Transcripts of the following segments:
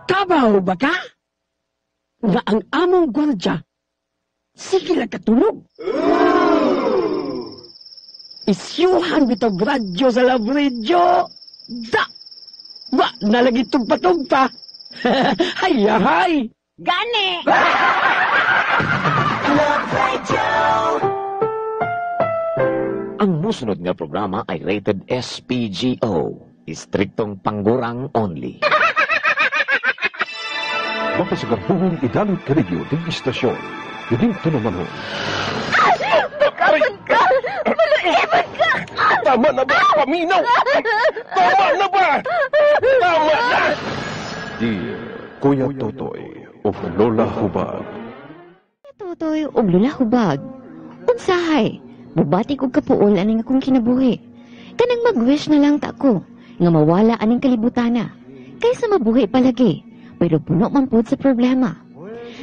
Kabaw ba ka? Nga ang among gwardya, sige lang katulog. Isyuhan bitog radyo sa labradyo. Da! Ba, nalagi tugpa-tugpa. Hay! Gani! Ang musunod nga programa ay rated SPGO. Istriktong panggurang only. Mapasagabungong idalot ka rin yung istasyon. Yung tunaman ho. Bakasan ka! Maluiban ka! Tama na ba? Paminaw! Tama na ba? Tama na! Dear Kuya Totoy o Lola Hubag. Totoy og Lola Hubag. Unsahay, bubati kog kapuol aning akong kinabuhi. Kanang mag-wish na lang ta ko nga mawala aning kalibutana. Kaysa mabuhi palagi, pero puno man pud sa problema.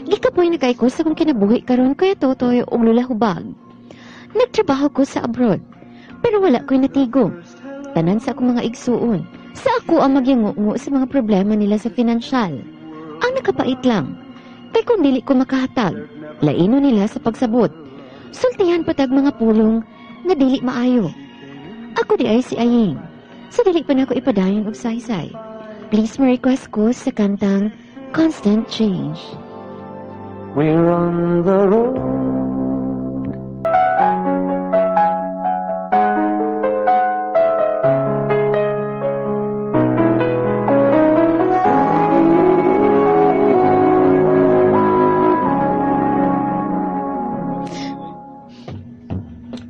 Gikapoy na kay ko sa akong kinabuhi karon Kuya Totoy og Lola Hubag. Nagtrabaho ko sa abroad, pero wala ko'y natigo. Tanan sa akong mga igsuon. Sa ako ang magyangungo sa mga problema nila sa finansyal. Ang nakapait lang, kay kung dili ko makahatag, laino nila sa pagsabot. Sultihan patag mga pulong nga dili maayo. Ako di ay si Aying. Sa dili pa na ako ipadayon og saysay. Please ma-request ko sa kantang Constant Change. We're on the road.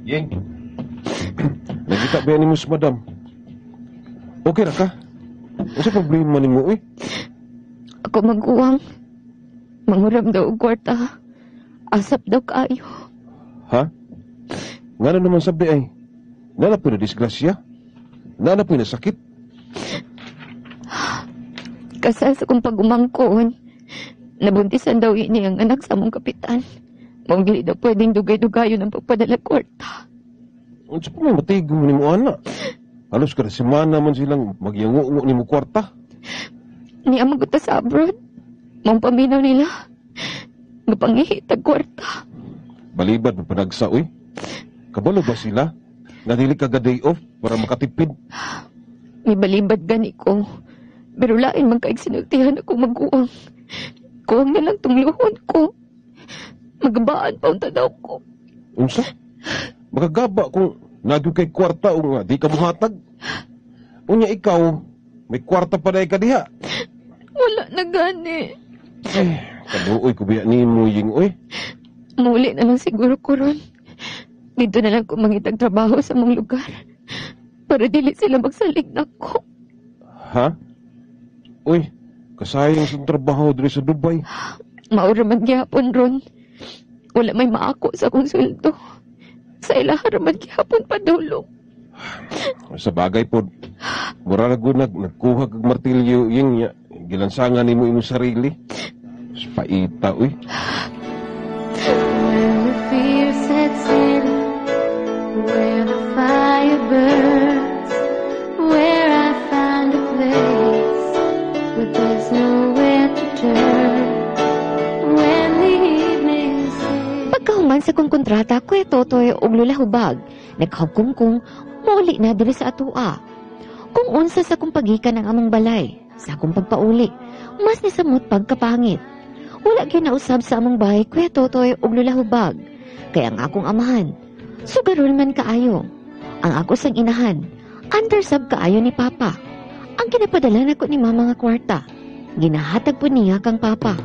Yeng, nagkita ba ni Mus Madam? Okay ra ka? Ano problema ni mo, eh? Ako mag-uwang. Manguram daw og kwarta. Asap daw kayo. Ha? Nga na naman sabi ay, nanapoy na disgrasya? Nanapoy na sakit? Kasal sa kong pag-umangkon, nabuntisan daw ini ang anak sa among kapitan. Mong dili daw pwedeng dugay-dugayon ang pagpadala kwarta. Ano sa pamay matigo mo ni mo, anak? Halos kada semana man silang magyangungo ni mo kwarta. Ni amang guta sa abroad. Mong paminaw nila. Ngapangihitag kwarta. Balibad mo panagsa, uy. Kabalo ba sila? Nadili ka day off para makatipid? May balibad gani ko. Pero lain man kaig sinultihan ako mag-uwang. Kuwang na lang tungluhon ko. Magabaan pa unta daw ko. Unsa? Magagaba kung nagyo kay kwarta o nga di ka buhatag. Unya ikaw, may kwarta pa dahi ka diha. Wala na gani. Kabuoy ko biya ni mo ying, uy. Muli na lang siguro ko ron. Dito na lang ko mangitag trabaho sa mong lugar. Para dili sila magsalig na ko. Ha? Uy, kasayang sa trabaho diri sa Dubai. Maura man gihapon ron. Wala may maako sa akong sweldo. Sa ilaha man gihapon padulong. Sa bagay po, mura na nagkuha kag martilyo yung gilansangan ni mo imong sarili. Paita, uy. When the fear sets in, where the fire burns, where I find a place where there's nowhere to turn, when the evening sings. Pagkahuman sa kong kontrata, Kuya Totoy og Lola Hubag, naghagkong kong muli na diri sa atua. Kung unsa sa kong pagikan ng among balay, sa akong pagpauli, mas nisamot pagkapangit. Wala ginausab sa among bahay, Kuya Totoy og Lola Hubag. Kaya ang akong amahan, sugarol man kaayo. Ang ako sang inahan, undersub kaayo ni Papa. Ang ginapadala nako ni Mama nga kwarta, ginahatag po niya kang Papa.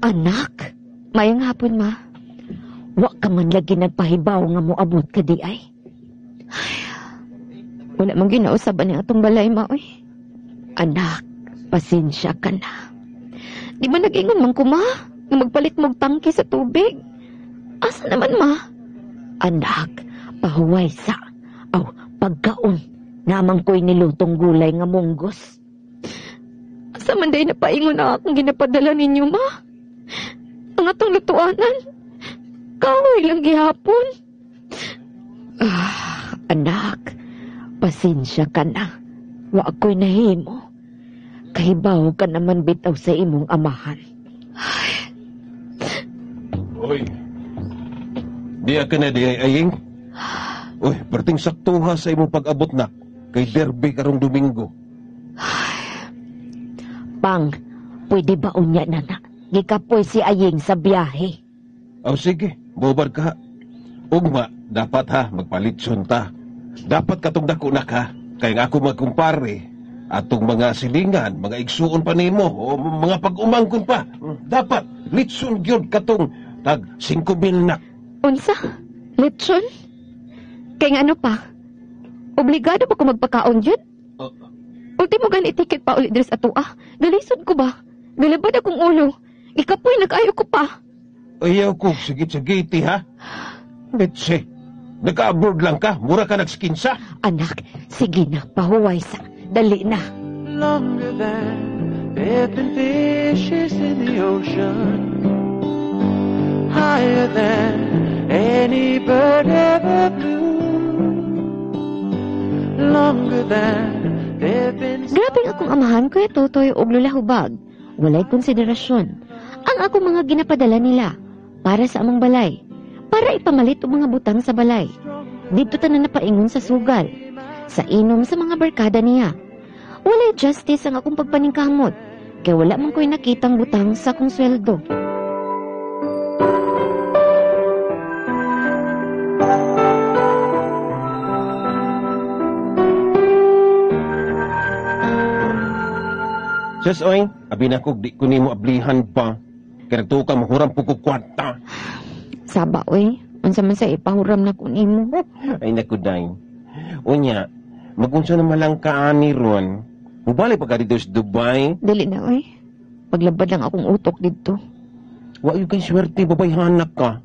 Anak, mayang hapon ma. Wa ka man lagi nagpahibaw nga moabot ka di ay. Wala man ginausaban ni atong balay ma oy. Anak, pasensya ka na. Di ba nag-ingon man ko ma nga magpalit mong tangke sa tubig? Asa naman ma? Anak, pahuway sa pagkaon. Namang ko'y nilutong gulay nga munggos. Unsa man day napaingon na akong ginapadala ninyo, ma? Ang atong lutuanan. Kahoy lang gihapon. Anak, pasensya ka na. Wa ako'y nahimo. Kahibaw ka naman bitaw sa imong amahan. Oy. Di ka na di aying. Uy, perting saktuha sa imong pag-abot na. Kay derby karong Domingo. Pang, pwede ba unya na na? Gikapoy si Aying sa biyahe. Aw sige, bobad ka. Ugma, dapat ha, magpalitson ta. Dapat katong dako na ka. Kaya nga ako magkumpare. Atong mga silingan, mga igsuon pa nimo, o mga pag-umangkon pa. Dapat, litson gyud katong tag 5,000 na. Unsa? Lechon? Kaya nga ano pa? Obligado ba ko magpakaon dyan? Ultimo gani ticket pa ulit dres ato Galisod ko ba? Galabad akong ulo. Ikapoy nag-ayo ko pa. Ayaw ko, sigit-sigiti ha. Betse, nag-abroad lang ka, mura ka nagskinsa. Anak, sige na, pahuway sa. Dali na. Longer than there have been fishes in the ocean, higher than any bird ever flew, longer than there have been. Grabe akong amahan, Kuya Totoy og Lola Hubag. Walay konsiderasyon. Ang ako mga ginapadala nila para sa among balay. Para ipamalit og mga butang sa balay. Dito tanan napaingon sa sugal. Sa inom sa mga barkada niya. Walay justice ang akong pagpaningkamot. Kaya wala man ko'y nakitang butang sa akong sweldo. Sus, oy, abi na ko, di ko nimo ablihan pa. Kaya nagtuka mahuram po ko kwarta. Saba, oy. Unsa man sa ipahuram na ko nimo. Ay naku, day. Unya, magunsa naman lang ka ani ron. Mubalik pa ka dito sa Dubai. Dili na, oy. Paglabad lang akong utok dito. Wa yung kay swerte, babayhanak ka.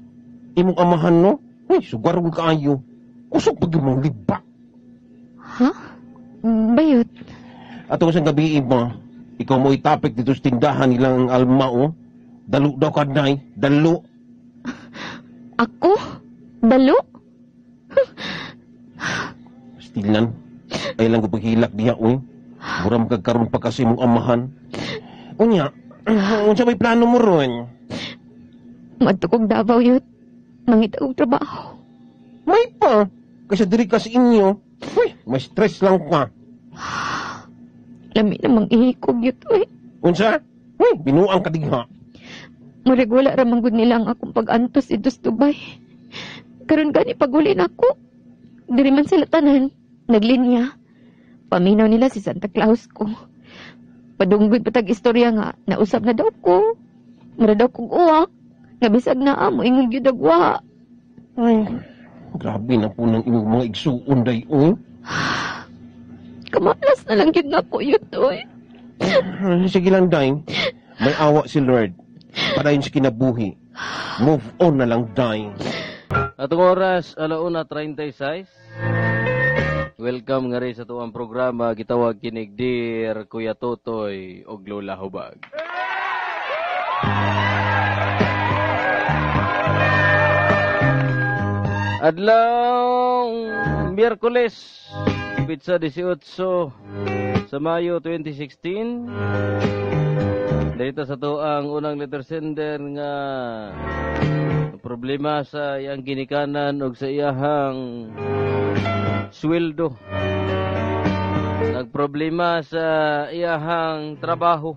Imong amahan, no? Uy, sugarong kaayo. Usok pag yung liba. Ha? Bayot. Atong isang gabi iba, ikaw mo itapik dito sa tindahan nilang alma, oh. Dalo daw ka, day. Dalo. Ako? Dalo? Stilan. Ay lang ko paghilak diha, uy. Buram kagkaroon pa kasi mong amahan. Unya, unsa may plano mo ron? Madto kong Davao yun. Mangita kong trabaho. May pa. Kasi diri ka sa inyo. Uy, may stress lang ka. Lami namang ihikog yun, oy. Unsa? Uy, binuang ka diha. Maregula ramang gud nila ang akong pag-antos ito sa Dubai. Karon gani paguli na ako. Diri man sila tanan, naglinya. Paminaw nila si Santa Claus ko. Padunggoy patag istorya nga, nausap na daw ko. Mura daw kong uwak. Nga bisag na amo, ingon gyud agwa. Ay, grabe na po ng imong mga igsuon day, uy. Kamalas na lang yun na ko yun, oy. Sige lang, day. May awa si Lord. Para yun sa kinabuhi. Move on na lang, day. Atong oras, 1:36. Welcome nga rin sa tuwang programa. Gitawag kinig Dear Kuya Totoy og Lola Hubag. Adlaw Miyerkules, Pizza 18 sa Mayo 2016. Dito sa tuang unang letter sender nga problema sa iyang ginikanan o sa iyahang sweldo. Nagproblema sa iyahang trabaho.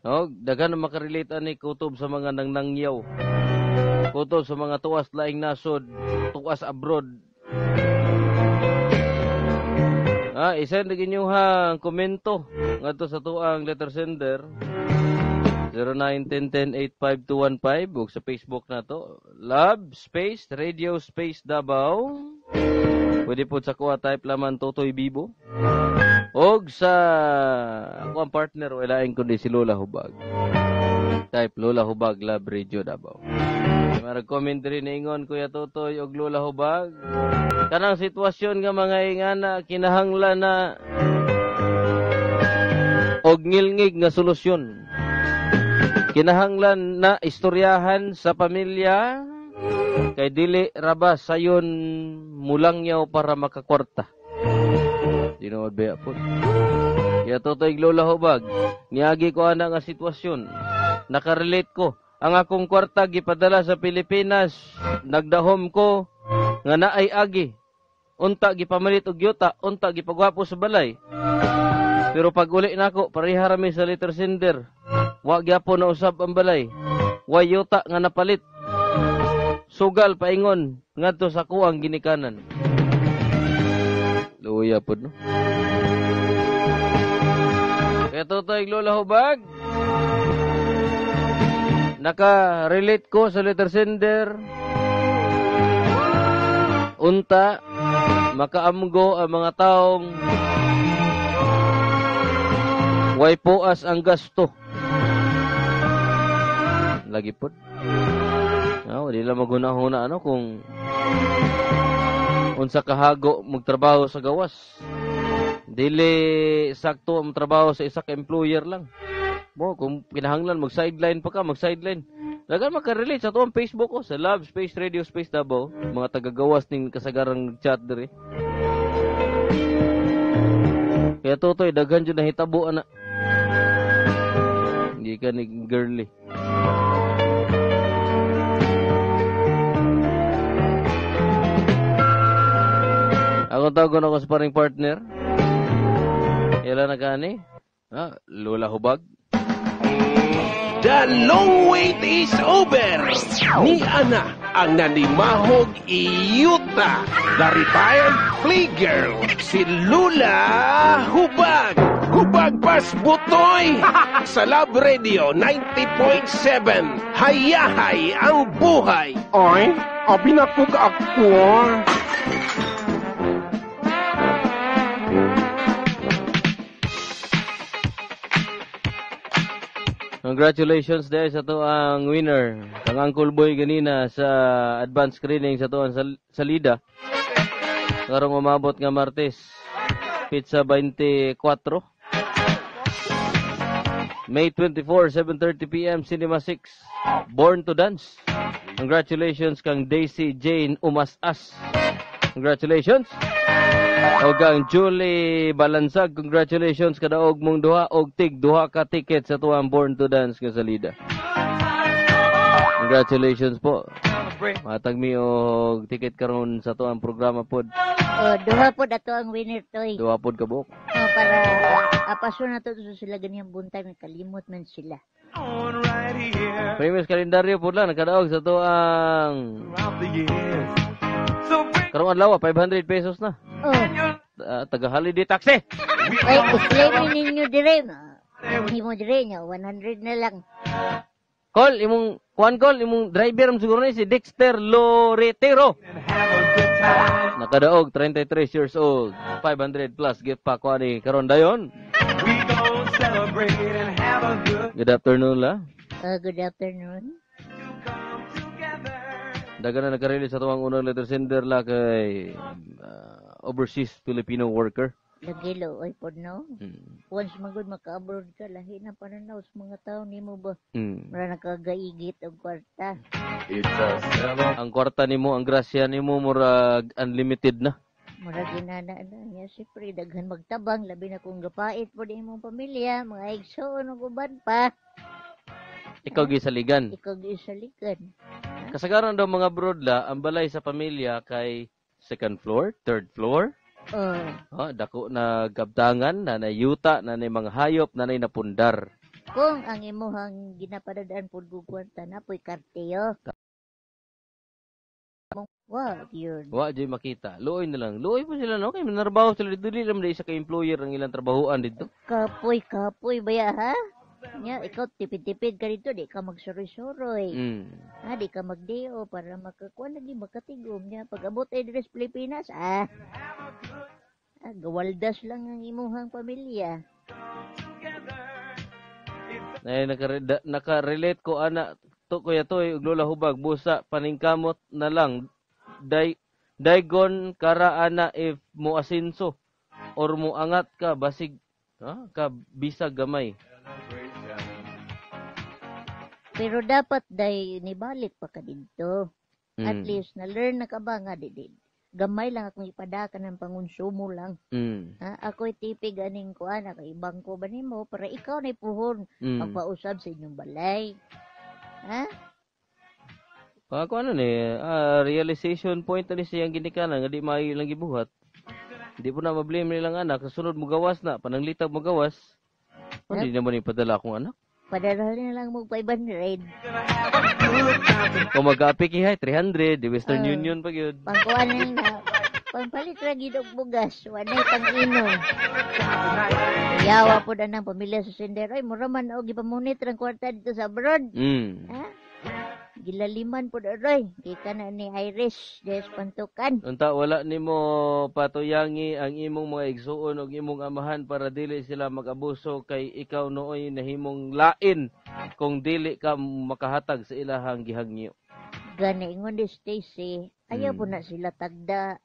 No, daghan na makarelate ani kutob sa mga nangnangyaw. Kutob sa mga tuwas laing nasod, tuwas abroad. I-send din yung komento ngadto sa tuang letter sender 0910108515 ug sa Facebook na to Love Space Radio Space Davao. Pwede po sa kuha type laman Totoy Bibo. Og sa ako ang partner wala ang kundi si Lola Hubag. Type Lola Hubag Love Radio Davao. Marag-comment rin ingon Kuya Totoy og Lola Hubag. Kanang sitwasyon nga mga ingana kinahanglan na og ngilngig nga solusyon. Kinahanglan na istoryahan sa pamilya kay dili rabas sayon mulangyaw para makakwarta. Tinuod ba po? Kaya totoy Lola Hubag, niagi ko ana nga sitwasyon. Nakarelate ko. Ang akong kwarta gipadala sa Pilipinas, nagdahom ko nga naay agi. Unta gipamalit og yuta, unta gipagwapo sa balay. Pero pag uli nako, pareha rami sa liter sender. Wa gyapon na usab ang balay. Wa yuta nga napalit. Sugal paingon ngadto sa kuang ginikanan. Luya pod no. Kaya totoy Lola Hubag, naka-relate ko sa letter sender. Unta, makaamgo ang mga taong way puas ang gasto. Lagi po. Di lang maghuna-huna kung unsa kahago magtrabaho sa gawas. Dili sakto ang trabaho sa isa ka employer lang. Kung kinahanglan mag-sideline pa ka, mag-sideline. Dagan makarelate sa tuwang Facebook ko, sa Love Space Radio Space Davao. Mga tagagawas ning kasagarang chat diri. Kaya totoy, daghan dyan na hitabo, anak. Hindi ka ni girly. Ako tawagon ako sa paring partner. Yala na kani? Lola Hubag. The long wait is over. Ni Ana ang nanimahog iyuta. The retired playgirl, si Lula Hubag. Hubag Pas Butoy. Sa Love Radio 90.7. Hayahay ang buhay. Ay, abinakog ako. Congratulations dahil sa to ang winner. Ang Uncle Boy ganina sa advanced screening sa to ang salida. Karong umabot nga Martes. Pizza 24. May 24, 7:30 p.m. Cinema 6. Born to Dance. Congratulations kang Daisy Jane Umasas. Congratulations. O kang Julie Balansag, congratulations kadaog mong duha og tig duha ka ticket sa tuwang Born to Dance nga salida. Congratulations po. Matag mi og ticket karon sa tuwang programa pod. Duha pod ato ang winner toy. Duha pod ka buok. Para apaso na to sila ganyan buntay may kalimot man sila. Famous kalendaryo pod lang nakadaog sa tuwang karong adlaw 500 pesos na. Taga-holiday taxi. Ay, claim ninyo dire. Hindi mo dire niya, 100 na lang. Call, imong driver siguro na si Dexter Loretero. Nakadaog, 33 years old. 500 plus gift pa ko ani karon dayon. Good afternoon la. Good afternoon. Daga na nagka-release sa tuwang unang letter sender la kay overseas Filipino worker. Lagilo, ay po no? Once magod maka-abroad ka, lahi na pananaw sa mga tao ni mo ba? Mara nakagaigit ang kwarta. Ang kwarta ni mo, ang grasya ni mo, murag unlimited na. Mura ginana na niya, siyempre, daghan magtabang, labi na kung gapait po din mong pamilya, mga igsoon o guban pa. Ikaw gisaligan. Ikaw gisaligan. Kasagaran daw mga brodla, ang balay sa pamilya kay second floor, third floor. Dako na gabtangan, nanay yuta, nanay mga hayop, nanay napundar. Kung ang imuhang ginapadadaan po gugwanta na po'y karteyo. Wag yun. Wag jay makita. Luoy na lang. Luoy po sila, no? Kaya manarbaho sila dito. Dili naman isa ka-employer ang ilang trabahoan dito. Kapoy, baya ha? Nya, ikaw tipid-tipid ka dito, di ka magsuroy-suroy. Di ka magdeo para makakuha lagi makatigom niya. Pag abot ay dito sa Pilipinas, gawaldas lang ang imuhang pamilya. Naka-relate ko, anak, to kuya to, Lola Hubag, busa, paningkamot na lang. Daygon kara ana if mo asinso or mo angat ka, basig Ha? Kabisag gamay. Pero dapat day nibalik pa ka dito. At Mm. least na-learn na ka ba nga gamay lang akong ipadaka ng pangonsumo lang. Mm. Ha? Ako'y tipig aning kuan kay bangko ba nimo para ikaw na puhon Mm. magpausab sa inyong balay. Ha? Ako ano ni, realization point na ni siyang ginikanan nga di maayo lang gibuhat. Di po na ma-blame nilang anak, kasunod mo gawas na, pananglitag mo gawas. Hindi naman ipadala akong anak. Padala na lang mo 500. Kung mag-apiki 300, di Western Ah. Union pa yun. Pangkuan na pangpalit ra gid og bugas, wanay pang-inom. Yawa po na ng pamilya sa Sinder. Ay, mura man og gipamunit ang kwarta dito sa abroad. Mm. Ha? Gilaliman po na roy. Kika na ni Irish, des pantukan. Unta wala nimo patuyangi ang imong mga igsuon ug imong amahan para dili sila mag-abuso kay ikaw nooy nahimong lain kung dili ka makahatag sa ilahang gihangyo. Gani ingon ni Stacy, ayaw po na sila tagda.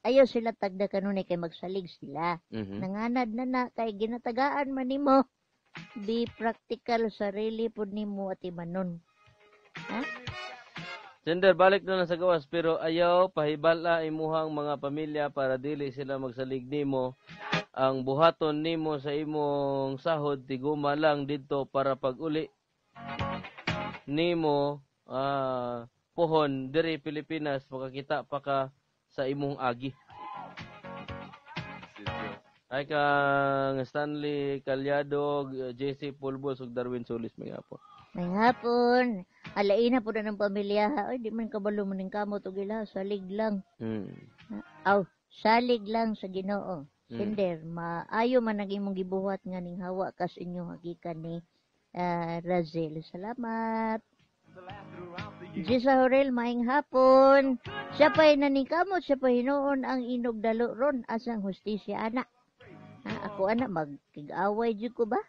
Ayaw sila tagda kanunay kay magsalig sila. Mhm. Nanganad na kay ginatagaan man nimo. Be practical sarili pud nimo at imanon. Ha? Sender, balik na lang sa gawas pero ayaw pahibala imuhang mga pamilya para dili sila magsalig nimo. Ang buhaton nimo sa imong sahod tiguma lang didto para pag-uli nimo pohon diri Pilipinas makakita pa ka sa imong agi. Ay kang Stanley Calyado, JC Pulbos ug Darwin Solis mga po. May hapon. Alain na po na ng pamilya. Ha? Ay, di man kabalo mo ng kamot o gila. Salig lang. Mm. Aw, salig lang sa Ginoo. Mm. Sinder, maayo man naging mong gibuhat nga ning hawa kas inyong hagikan ni Razel. Salamat. Gisa Horel, maing hapon. Siya pa'y nanikamot, siya pa'y hinoon ang inog dalo ron asang hustisya anak. Ha, ako anak, magkig-away dyan ko ba?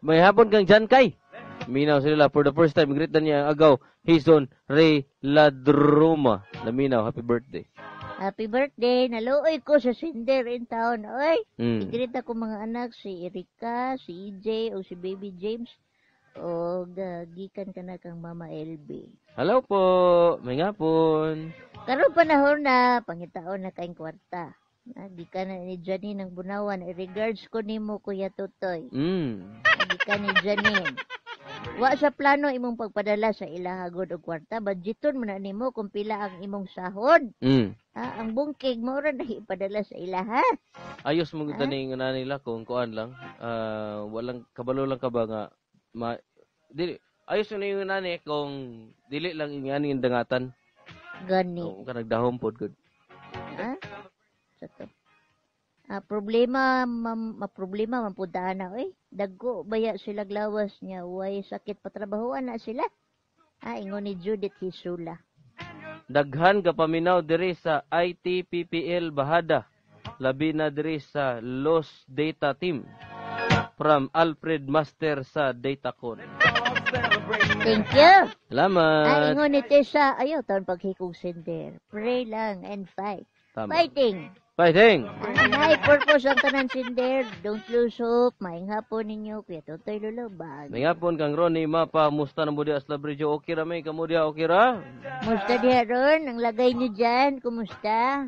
May hapon kang Jan Kai. Minaw sila for the first time. Greet na niya ang agaw. Hison Ray Ladroma. Laminaw, happy birthday. Happy birthday. Naluoy ko sa Cinder in town. Oy, Mm. igreet ako mga anak, si Erika, si EJ, o si Baby James. O gikan ka na kang Mama LB. Hello po. May hapon. Karon panahon na, pangitaon na kayong kwarta. Gikan na ni Janine ng Bunawan. I-regards ko nimo Kuya Tutoy. Mm. Gikan ni Janine. Wa sa plano imong pagpadala sa ilahagod og kwarta. Budgeton mo na nimo kung pila ang imong sahod. Mm. Ang bungkig mo rin na ipadala sa ilaha. Ayos mong taning na nila kung kuan lang. Walang kabalo lang ka ba nga dili ayos na yung nani kung dili lang ingani yung dangatan. Gani. O kanagdahom pod good. Ha? Sato. Problema man puntahan na oy. Dagko baya sila glawas niya way sakit patrabahoan na sila. Ingon ni Judith Hisula. Daghan ka paminaw diri sa ITPPL Bahada. Labi na diri sa Lost Data Team. From Alfred Master sa Datacon. Thank you. Salamat. Ingon ni Tessa, ayaw taon paghikog sender. Pray lang and fight. Tama. Fighting. Fighting. High purpose ang tanan sender. Don't lose hope. Maing hapon ninyo. Kuya Totoy Lulubag. May hapon kang Ronnie Mapa. Musta na mo di Asla Bridge? Okay ra may kamo di okay ra? Musta diha ron? Ang lagay niyo dyan. Kumusta?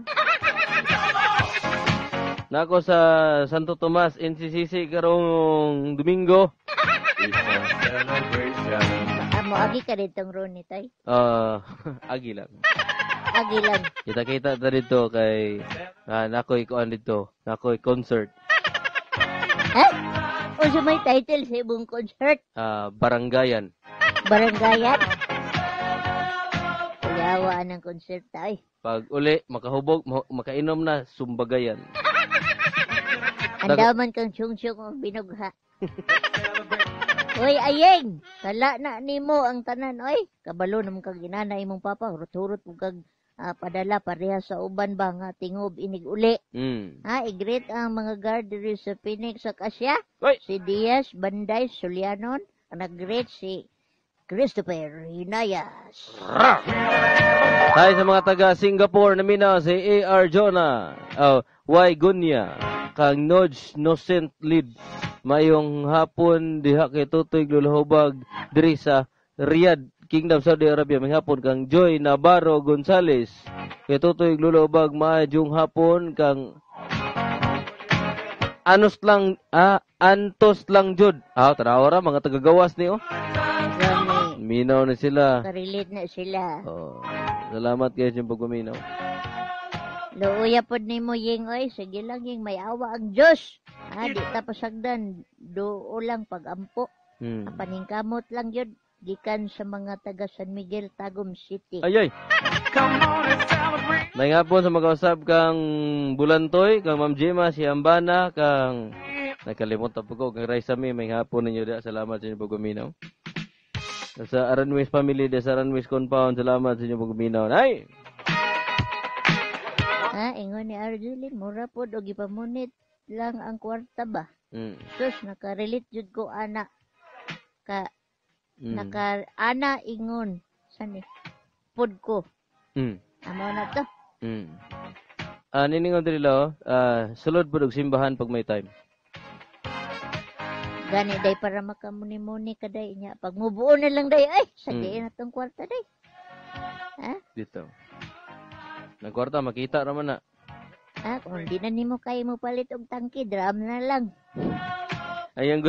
Nako sa Santo Tomas, NCCC karong Domingo. Mo agi ka ditong Ronnie tay. Agi lang. Agi lang. Kita-kita ta dito kay nakoy kuan dito. Nakoy concert. Ha? O sa may title sa ibong concert? Barangayan. Barangayan? Kayawaan ng concert tay. Pag uli, makahubog, makainom na, Sumbagayan. Andaman kang tsyong-tsyong ang binugha. Oy, ayeng! Kala na nimo ang tanan, oy. Kabalo naman kag inana imong papa. Hurot-hurot mo kag padala pareha sa uban ba nga tingob inig uli. Mm. I-greet ang mga guard diri sa Phoenix sa Kasya. Oy! Si Diaz, Banday, Sulianon. Nag-greet si Christopher Hinayas. Tayo sa mga taga Singapore na minaw si A.R. Jonah, Y. Gunya, kang Noj Nocent Lead. Mayong hapon diha kay Tutoy Glulahubag diri sa Riyadh, Kingdom, Saudi Arabia. May hapon kang Joy Navarro Gonzales. Kay Tutoy Glulahubag maayong hapon kang Antos lang jud. Tarawara mga tagagawas ni Gani. Minaw na sila. Karelate na sila. Salamat kayo sa pagkuminaw. Luuya pod nimo yeng oy, sige lang yeng may awa ang Dios. Di tapos hagdan duo lang pagampo. Apaning kamot lang yun gikan sa mga taga San Miguel, Tagum City. Ay. May nga po sa mag-usap kang Bulantoy, kang Ma'am Gemma, si Ambana, kang nakalimutan po ko, kang Raisami, may nga po ninyo da. Salamat sa inyo pagkuminaw. Sa Aranwis family, sa Aranwis compound, salamat sa inyo pagkuminaw. Ay! Ingon ni Arjeline, mura po, o gipamunit lang ang kwarta ba? Sus, nakarelate jud ko, ana. Ana ingon. Saan pod ko. Amo na to. Niningon dito, sulod po og simbahan pag may time. Gani day para makamuni-muni ka day niya. Pag mubuo na lang day, ay, sagiin na tong kwarta day. Dito. Nang kwarta, makita naman na. Kung di na nimo kayo mo palit og tangke, drum na lang. Ay, yung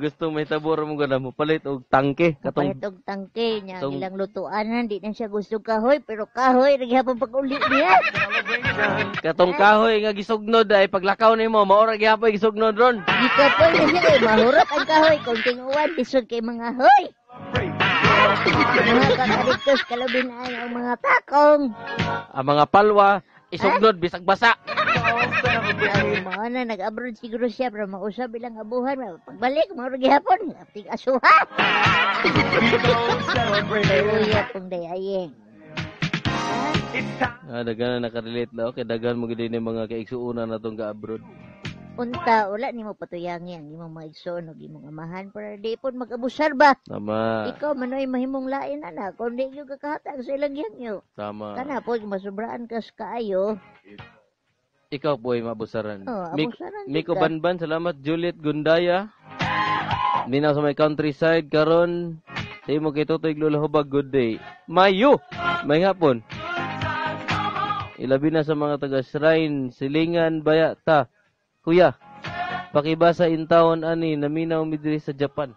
gusto may taburo mo gana mo palit og tangke. Palit og tangke niya. Ilang lutuanan, di na siya gusto kahoy, pero kahoy, naghihapon pag-uli niya. Katong kahoy nga gisugnod ay paglakaw nimo, maura gihapon gisugnod ron. Di ka po na siya, mahurot ang kahoy. Kung tinguan, disod kay mga hoy. Mga kakaliktos, kalabinaan ang mga takong. Ang mga palwa, isugnod, bisag basa. Ay, mga na, nag-abroad siguro siya, pero mausap bilang abuhan. Pagbalik, maurag gihapon, apting asuha. Uya pong dayayeng. Dagan na nakarelate na. Okay, dagan mo gini mga kaigsuunan na itong ka-abroad. Unta, wala ni mo patuyangi ang imong mga igsoon o imong amahan, para di po mag-abusar ba? Tama. Ikaw, manoy mahimong lain, ana. Kung di yung kakahatag sa ilang yan. Tama. Kana po, masubraan ka sa kaayo. Ikaw po ay mabusaran. Abusaran. Miko Banban, salamat. Juliet Gundaya. Minaw sa may countryside. Karon, sa imo kay Totoy Glulahubag, good day. Mayo! May hapon. Ilabi na sa mga taga-shrine, silingan, bayata. Kuya, pakibasa in town ani, naminaw mi diri sa Japan.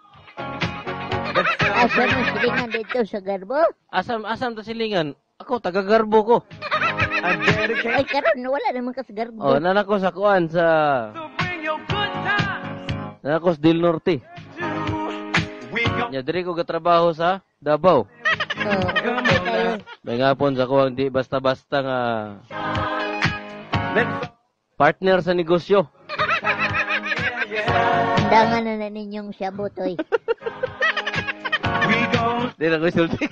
Asa mo silingan dito sa Garbo? Asam to silingan. Ako, taga-Garbo ko. Ay, karon wala naman ka sa Garbo. Nanako sa kuan sa... Nanako sa Del Norte. Diri ko gatrabaho sa Davao. Okay tayo. May ngapon sa kuwang di basta-basta nga partner sa negosyo. Undangan na ninyong siyabotoy. Di na ko isulti.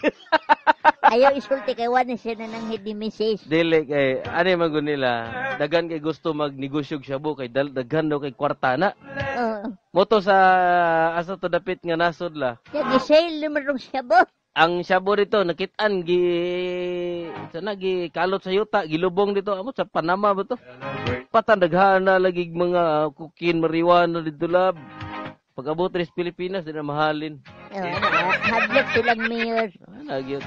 Ayaw isulti kay wala siya na nang hidi message. Dili kay, ano yung magun nila, dagan kay gusto magnegosyo shabu kay daghan daw kay kwartana. Moto sa asa to dapit nga nasod la. Kaya gisale naman rong siyabo. Ang shabu dito, nakitaan, kalot sa yuta, gilubong dito, amo sa Panama ba to? Patandaghan na lagi mga kukin, marijuana dito lab. Pag-abot rin sa Pilipinas, di na mahalin. Hadlok silang mayor. Nagyot.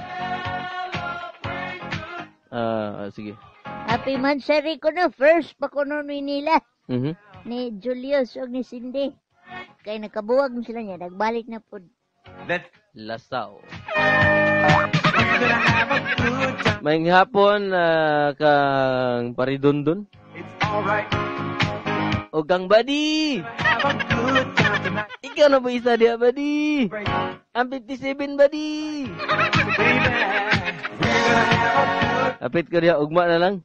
Sige. Happy Mansari ko na, first pa ko nun nila. Mhm. Ni Julius o ni Cindy. Kaya nakabuwag mo sila niya, nagbalik na po. Lasaw. May hapon kang paridundon. O kang badi. Ikaw na ba isa dia badi? Ang 57 badi. Apit ko dia ugma na lang.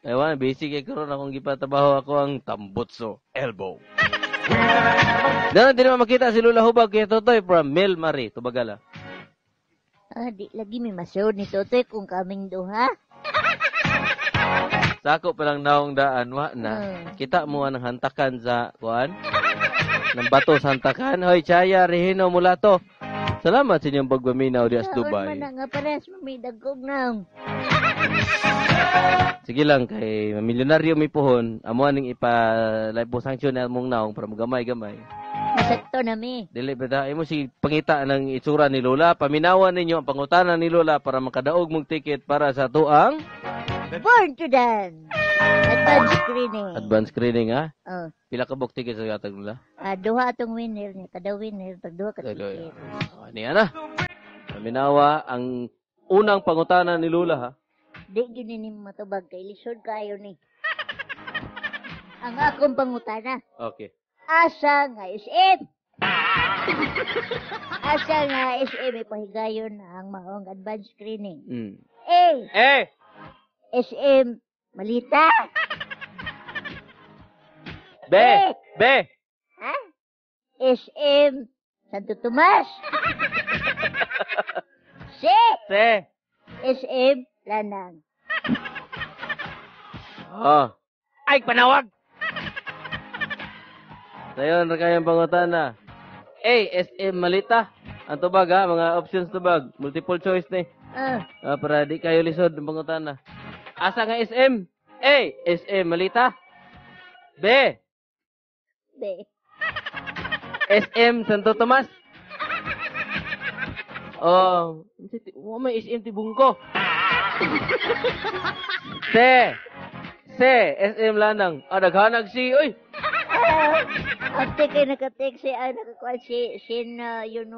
Ewan, basic kay karon akong gipatabaho ako ang tambutso elbow. Dahil di naman makita si Lula Hubag kay Totoy from Mel Marie, Tubagala. Di lagi may masod ni Totoy kung kaming duha. Sako palang naong daan, wa na. Kita mo ang hantakan sa, kuan? Ng bato sa hantakan. Hoy, Chaya, Rehino, Mulato. Salamat sa inyong pagpaminaw di as Kaon Dubai. man na nga pares mamidagkog na. Sige lang kay milyonaryo mi pohon, amo ning live po sanction na mong naong para magamay-gamay. Masakto na mi. Dili beda imo si pangita ng itsura ni Lola, paminawan ninyo ang pangutanan ni Lola para makadaog mong ticket para sa tuang Born to Dance. Advance screening. advance screening ha. Oh. Pila ka book ticket sa gatag nila? Duha atong winner niya. Kada winner, tagduha ka Daloy. ticket. Niya na. Paminawa ang unang pangutanan ni Lola ha. Di gini ni matubag kay lisod kayo ni. Ang akong pangutana. Okay. Asa nga SM? Asa nga SM ipahigayon ang maong advance screening? A. SM Malita. B. Ha? SM Santo Tomas. C. SM Lanang. Ay, panawag! Sayon na kayong pangutana. A. SM Malita. Ang tubag ha, mga options tubag. Multiple choice ni. Para di kayo lisod ng pangutana. Asa nga SM? A. SM Malita. B. B. SM Santo Tomas. May SM Tibungko. C. SM Lanang. Daghanag si, oy. Ate kay nakatek si nakakuha si yun.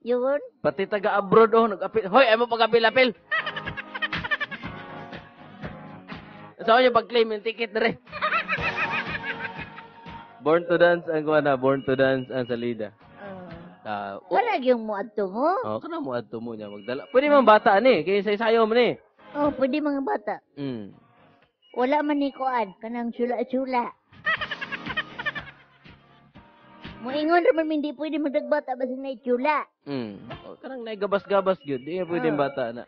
Yun? Pati taga-abroad nag-apil. Hoy, ay mo pag-apil-apil. Saan niyo pag-claim yung ticket na rin? Born to Dance ang kuha na. Born to Dance ang salida. Wala yung muadto mo? Kana mo adto mo niya magdala. Pwede man bata ni, kay sayo man ni. Pwede mga bata. Wala man ni kuan kanang chula-chula. Moingon ra man hindi pwede magdagbata basta na chula. Kanang naigabas-gabas gyud, di pwede bata na.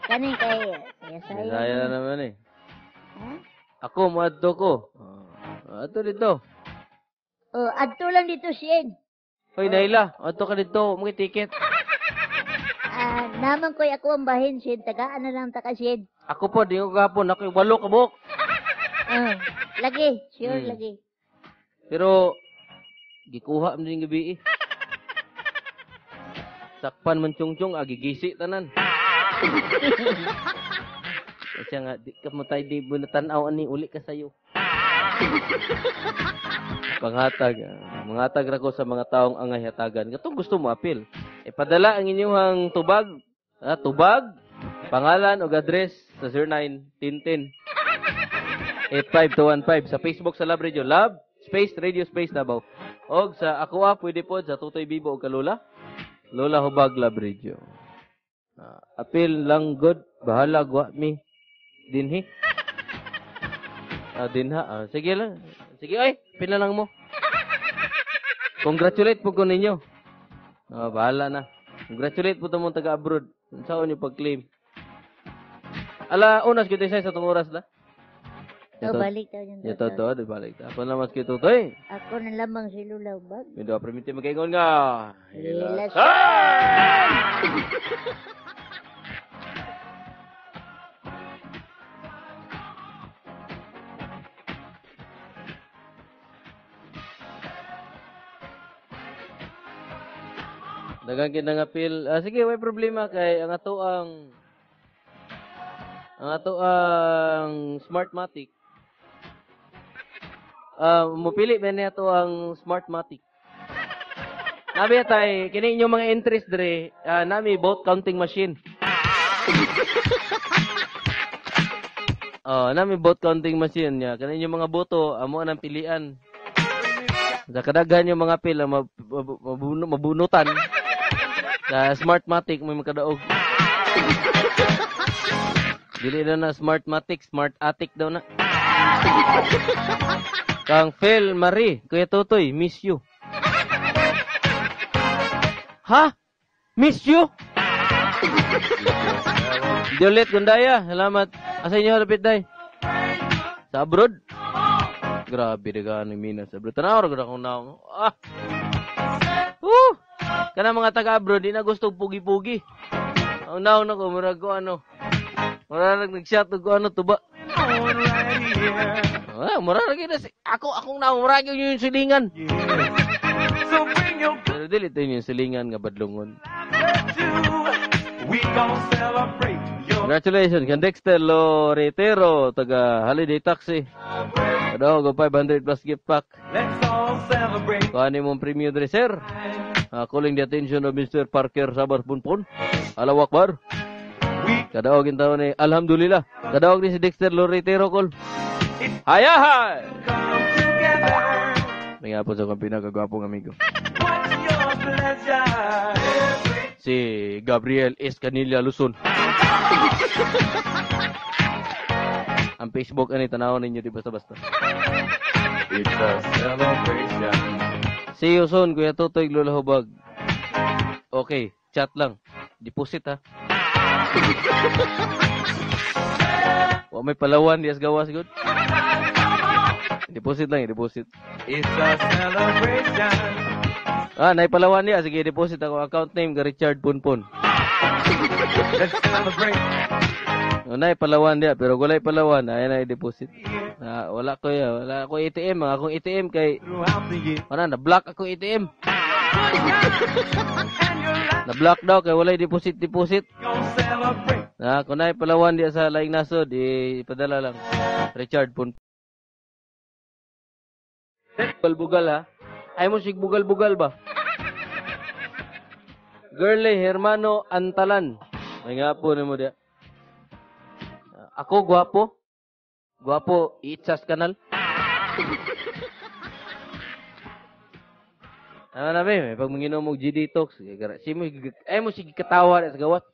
Kani kay sayo. Saya na naman eh. Ako mo adto ko. Adto dito. Adto lang dito Sien. Hoy Naila, adto ka dito, mo ticket. Naman ko'y ako ang bahin, Sid. Tagaan na lang taka, Sid. Ako po, di ko gapon. Ako yung 8 ka buhok. Lagi. Sure, lagi. Pero, gikuha mo din gabi eh. Sakpan man chung-chung, gigisi tanan. Kasi nga, di ka mo tayo di bunatanaw ani, uli ka sayo. Panghatag. Manghatag ra ko sa mga taong angay hatagan. Katong gusto mo apil. Ipadala ang inyong tubag, pangalan o address sa 0910-85215 sa Facebook sa Love Radio. Love, space, radio, space, Davao. O sa Aqua, pwede po sa Tutoy Bibo o Kalula. Lola Hubag, Love Radio. Apil lang good, bahala, gwa mi. Dinhi. Dinha. Sige lang. Sige, ay, pila lang mo. Congratulate po ko ninyo. Bahala na. Congratulate po mong taga-abroad. Saan nyo pag-claim? Unas kita sa itong oras na? Balik daw yun. Ito, balik daw. Apa naman kita ito eh? Ako na lamang si Lula Bag. Hindi, permiti magkaingon nga. Hilas. Dagang kinangapil. Sige, may problema kay ang ato ang Smartmatic. Mupili ba niya to ang Smartmatic? Nabi tay, kini inyong mga entries dire, nami vote counting machine. Nami vote counting machine niya. Kani inyong mga boto, amo nang pilian. Sa kadaghan yung mga pila mabunutan. Sa Smartmatic may makadaog. Dili na Smartmatic, Smart Attic daw na. Kang Phil Marie, Kuya Totoy, miss you. Ha? Miss you? Diolet Gundaya, salamat. Asa inyo lapit day? Sa abroad? Grabe daga ni Mina sa abroad. Tanaw ra gud akong naong. Kana mga taga-abroad, di na gusto pugi-pugi. Ang naon ako, murag ko ano. Murag nag-shot ko ano, tuba. Murag na akong naon, murag yung silingan. Pero dili ito yung silingan nga badlungon. Congratulations, kan Dexter Loretero, taga Holiday Taxi. Kadaw, go 500 plus gift pack. Kuhanin mong premium dresser. Calling the attention of Mr. Parker Sabar Punpun. Allahu Akbar. Kadaog yung taon ni Alhamdulillah. Kadaog ni si Dexter Loretero call. Hayahay! May nga po sa kong pinagagwapong amigo. Si Gabriel S. Canilla Luzon. Ang Facebook ani tanawon ninyo di basta-basta. It's a celebration. See you soon, Kuya Totoy, Lola Hubag. Okay, chat lang. Deposit ha. Wa may Palawan, dias gawas good. Deposit lang, deposit. It's a celebration. Nay Palawan niya. Sige, deposit ako. Account name, Richard Punpun. Let's celebrate. Nay Palawan niya. Pero gulay Palawan. Ayan na deposit. Wala ko ya. Wala ako ATM. Ang akong ATM kay... na-block ako ATM. Na-block daw kay walay deposit. Kung nay Palawan niya sa laing nasod, ipadala lang. Richard Punpun. Bugal ha. Ay mo sig bugal-bugal ba? Girly Hermano Antalan. May nga po mo dia. Ako gwapo. Gwapo, Itsas Kanal. Ano na ba? Pag manginom mo G-Detox, ay mo sige katawa sa gawat.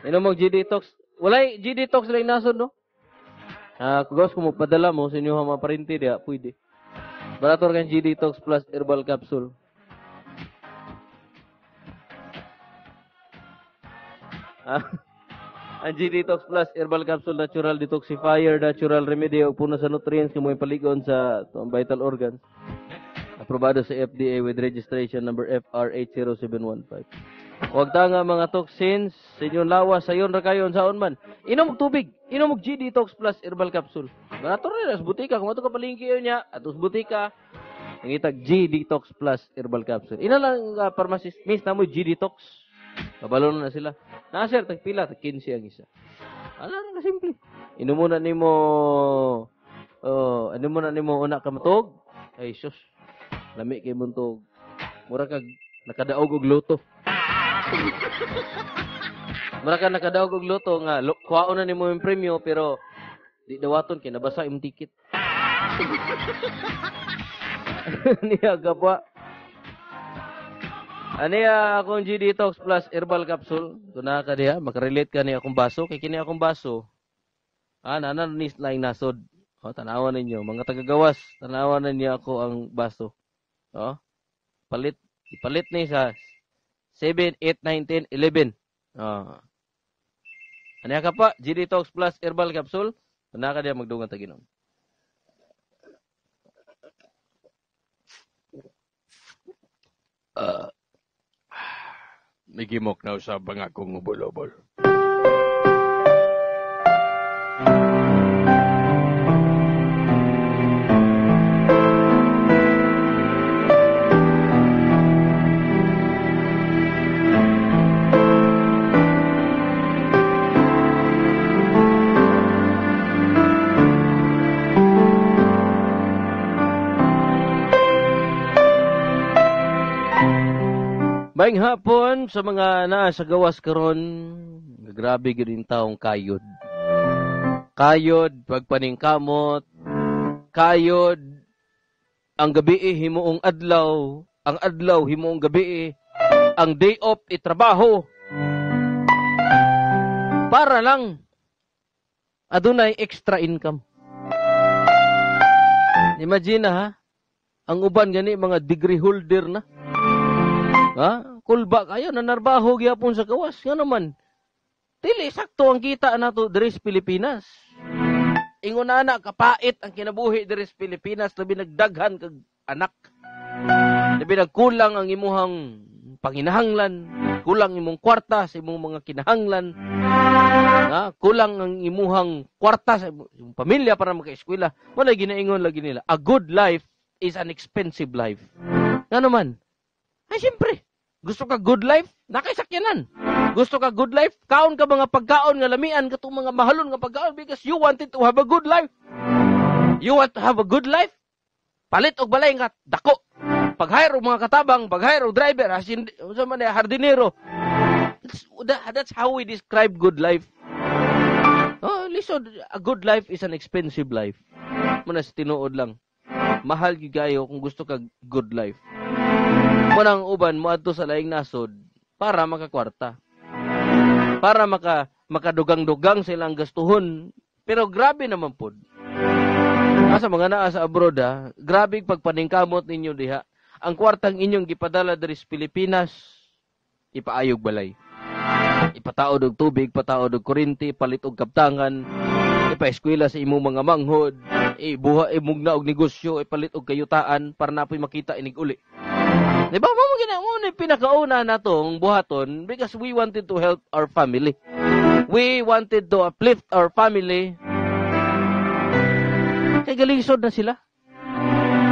Inom mo G-Detox. Walay G-Detox lang nasod, no? Kung mo padala mo sa inyo maparinti dia, pwede. Barator kan G-Detox plus herbal capsule. Ang G-Detox plus herbal capsule, natural detoxifier, natural remedy o puno sa nutrients kung may paligon sa vital organs. Aprobado sa FDA with registration number FR80715. Huwag ta nga mga toxins sa inyong lawas, sayon ra kayo saon man. Inom og tubig, inom og G-Detox plus herbal capsule. Barator rin sa butika, kung ato ka palingki yun niya, atos butika, ang itag G-Detox plus herbal capsule. Ina lang pharmacist, miss na mo G-Detox. Kabalo na sila. Sir, tagpila, tag 15 ang isa. Ala na simple. Inom muna nimo una ka matog. Ay sus. Lami kay muntog. Mura kag nakadaog og luto. Mura kag nakadaog og luto nga kuhaon na nimo yung premyo pero di dawaton kay nabasa imong ticket. Niya gapwa. Aniya akong G-Detox plus herbal capsule. Tuna ka diha, makarelate ka niya akong baso. Kay kini akong baso. Nananis laing nasod. Tanawan ninyo. Mga tagagawas, tanawan ninyo ako ang baso. Ipalit ni sa 7, 8, 9, 10, 11. Aniya ka pa, G-Detox plus herbal capsule. Tuna ka diha, magdungan taginom. Nagimok na usab ang akong ubol-ubol. Maayong hapon sa mga naa sa gawas karon, grabe gid taong kayod. Kayod pagpaningkamot, kayod ang gabi himuong adlaw, ang adlaw himuong gabi, ang day off itrabaho. Para lang adunay extra income. Imagine ha, ang uban gani mga degree holder na. Kulba kayo, nanarbaho gyapon sa kawas. Nga naman, dili, sakto ang kita nato diri sa Pilipinas. ingon na anak, kapait ang kinabuhi diri sa Pilipinas, labi nagdaghan kag anak. Labi nagkulang ang imuhang panginahanglan, kulang imong kwarta sa imong mga kinahanglan, kulang ang imuhang kwarta sa imong pamilya para maka-eskwela. Wala ginaingon lagi nila, a good life is an expensive life. Nga naman, ay siyempre, gusto ka good life? Nakaisakyanan. Gusto ka good life? Kaon ka mga pagkaon nga lamian, katong mga mahalon nga pagkaon because you wanted to have a good life. You want to have a good life? Palit og balay nga, dako. Pag-hire og mga katabang, pag-hire og driver, hardinero. That's how we describe good life. Oh, listen, a good life is an expensive life. Muna sa tinuod lang. Mahal gigayo kung gusto ka good life. Munang uban mo adto sa laing nasod para makakwarta. Para makadugang-dugang silang gastuhon. Pero grabe naman pod. Asa mga naa sa abroad grabe pagpaningkamot ninyo diha. Ang kwartang inyong gipadala diri sa Pilipinas, ipaayog balay. Ipataod og tubig, pataod og kuryente, palit og kaptangan, ipaeskwela sa imong mga manghod, imong na og negosyo, ipalit og kayutaan para napoy makita inig uli. Di ba? Mo gina pinakauna natong buhaton because we wanted to help our family. We wanted to uplift our family. Kay galisod na sila.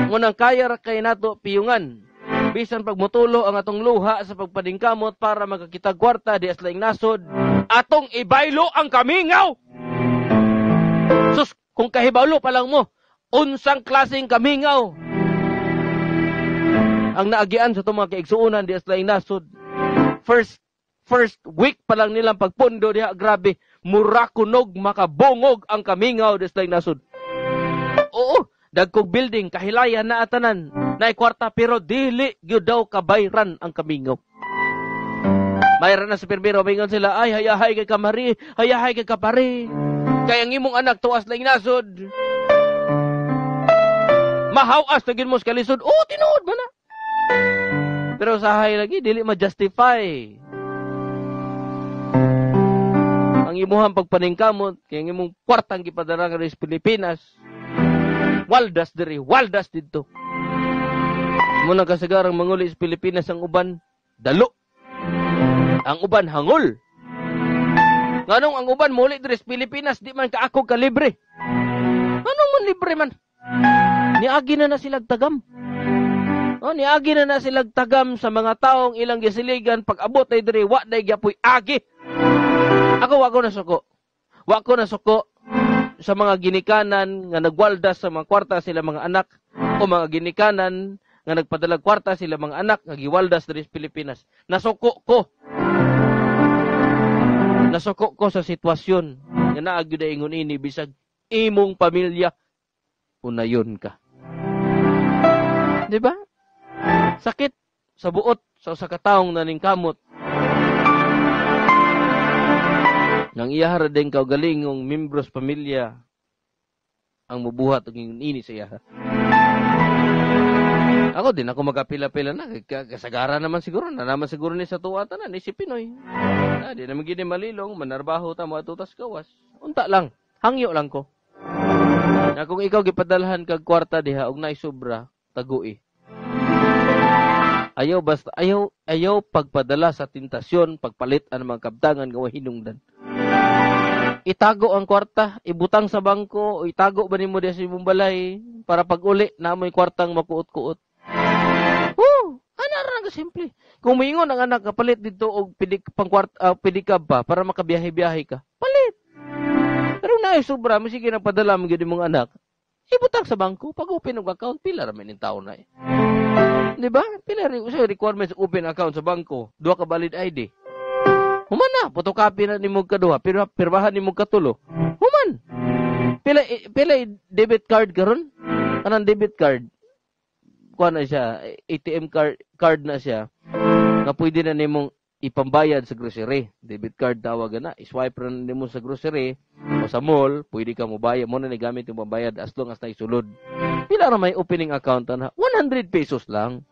Ngunang kaya ra kay nato piyungan. Bisan pagmutulo ang atong luha sa pagpadingkamot para makakita kwarta di aslaing nasod, atong ibaylo ang kamingaw. Sus, kung kahibalo pa lang mo, unsang klaseng kamingaw ang naagian sa itong mga kaigsuunan di aslaing nasod. First week pa lang nilang pagpundo diha, grabe, murakunog, makabungog ang kamingaw di aslaing nasod. Oo, dagkog building, kahilayan na atanan, na kwarta, pero dili gyud daw kabayran ang kamingaw. Mayroon na sa perbero, mingon sila, ay, hayahay kay kamari, hayahay kay kapari. Kaya ang imong anak, tuwas na inasod. Mahawas na ginmos kalisod, tinuod mo na. Pero sahay lagi, dili ma-justify ang imuhang pagpaningkamot, kaya ang imong kwartang gipadala nga sa Pilipinas. Waldas diri, waldas dito. Muna kasagarang manguli sa Pilipinas ang uban, dalo. Ang uban hangol. Nganong ang uban muli diri sa Pilipinas, di man kaakog ka libre. Anong man libre man? Niagi na silag tagam. Niagi na silag tagam sa mga taong ilang gisiligan, pag abot ay diri, wa day gyapoy agi. Ako wako na suko. Wako na suko sa mga ginikanan nga nagwaldas sa mga kwarta sila mga anak, o mga ginikanan nga nagpadalag kwarta sila mga anak nga giwaldas diri sa Pilipinas. Nasuko ko sa sitwasyon nga naa gyud ingon ini bisag imong pamilya unayon ka. Di ba? Sakit sa buot sa usa ka taong naningkamot. Nang iyahara din kaugalingong membros pamilya ang mubuhat og ini sa iyaha. Ako din ako magapila-pila na. Kasagara naman siguro. Na naman siguro ni sa tuwata na. Ni si Pinoy. Di naman gini malilong. Manarbaho ta mo atutas kawas. Unta lang. Hangyo lang ko. Na kung ikaw gipadalhan kag kwarta diha og naay sobra, tagui. Ayaw pagpadala sa tentasyon, pagpalit ang mga kabtangan nga hinungdan. Itago ang kwarta, ibutang sa bangko, o itago ba nimo diha sa imong balay para pag uli namoy kwartang makuot-kuot. Ana ra nga simple. Kung moingon ang anak kapalit dito og pedikab pa para makabiyahe-biyahe ka. Palit. Pero naay sobra, sige na padala mo gyud imong anak. Ibutang sa bangko, pag open og account, pila ra man in taon na. Di ba? Pila sa requirements open account sa bangko, 2 ka valid ID. Human na, photocopy na nimog kaduha, pero pirmahan nimog katulo. Human. Pila debit card karon? Kanang debit card. Kuha na siya, ATM card na siya. Na pwede na nimong ipambayad sa grocery. Debit card tawag na. I-swipe na nimo sa grocery o sa mall, pwede ka mo bayad. Mo na gamit yung pambayad as long as na isulod. Pila na may opening account na 100 pesos lang.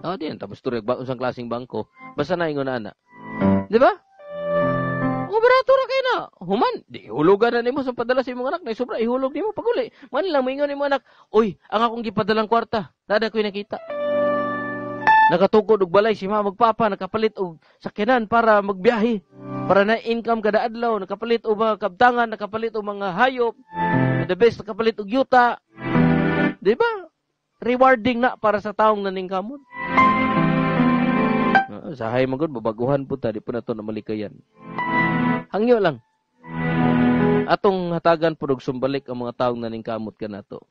Diyan, tapos turek ba unsang klaseng bangko. Basta na ingon ana. Di ba? Barato ra kay na. Human, di hulugan na nimo sa padala sa imong anak, na sobra ihulog nimo paguli. Man lang moingon nimo anak, "Uy, ang akong gipadalang kwarta, dada ko'y nakita." Nakatukod og balay si mama magpapa, nakapalit og sakyanan para magbiyahe, para na income kada adlaw, nakapalit og mga kabtangan, nakapalit og mga hayop, the best nakapalit og yuta. Di ba? Rewarding na para sa taong naningkamot. Sahay magod babaguhan po ta, di po na to na malikayan. Hangyo lang. Atong hatagan po og sumbalik ang mga taong naningkamot kanato.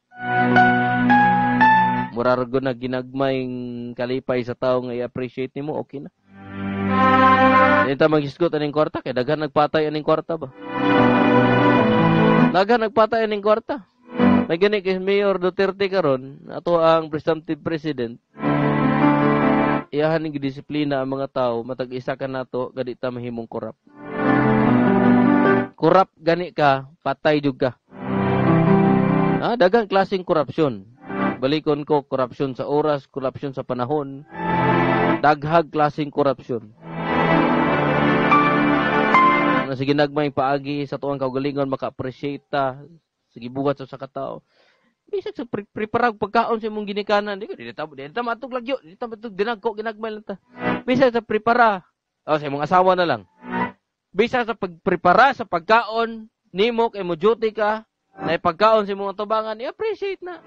Murargo na ginagmayng kalipay sa tao nga i-appreciate nimo, okay na. Dito mag-isgot aning kwarta, kaya daghan nagpatay aning kwarta ba? Daghan nagpatay aning kwarta. May gani kay Mayor Duterte karon, ato ang presumptive president. Iyahan ning disiplina ang mga tao, matag isa ka nato, gadi ta mahimong korap. Korap gani ka, patay jud ka. Daghang klaseng korupsyon. Balikon ko, korupsyon sa oras, korupsyon sa panahon, daghag klaseng korupsyon. Sige nagmay paagi sa tuwang kaugalingon, maka-appreciate ta, sige buhat sa katao. Bisag sa preparag pagkaon sa imong ginikanan, di ta matug lagyo, di ta matug dinagko, ginagmay lang ta. Bisag sa prepara, sa imong asawa na lang. Bisag sa pagprepara sa pagkaon, nimo kay mo duty ka, na pagkaon sa imong tubangan, i-appreciate na.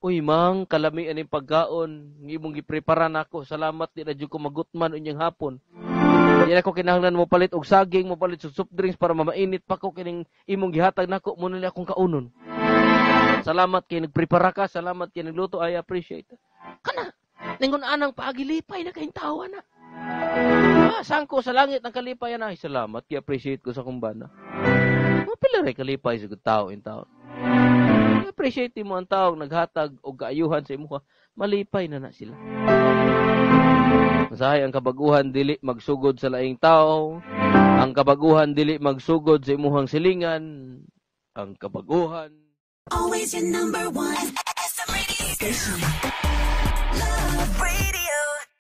Uy, mang, kalami aning pagkaon. Imong giprepara nako. Salamat, di na dyan ko magutman unyang hapon. Di na ko kinahanglan mo palit og saging, mo palit sa soft drinks para mamainit pa ko kining imong gihatag nako. Muna nila akong kaunon. Salamat kay nagprepara ka. Salamat kay nagluto. I appreciate. Kana, ningon anang paagilipay na kayong tawa na. Sangko sa langit ang kalipay na. Ay, salamat kay appreciate ko sa kumbana. Mapila rin kalipay sa tao in tao. Appreciate mo ang taong naghatag o kaayuhan sa imuha, malipay na sila. Masahay ang kabaguhan dili magsugod sa laing tao, ang kabaguhan dili magsugod sa imuhang silingan, ang kabaguhan. Always your number one FM radio station. Love Radio.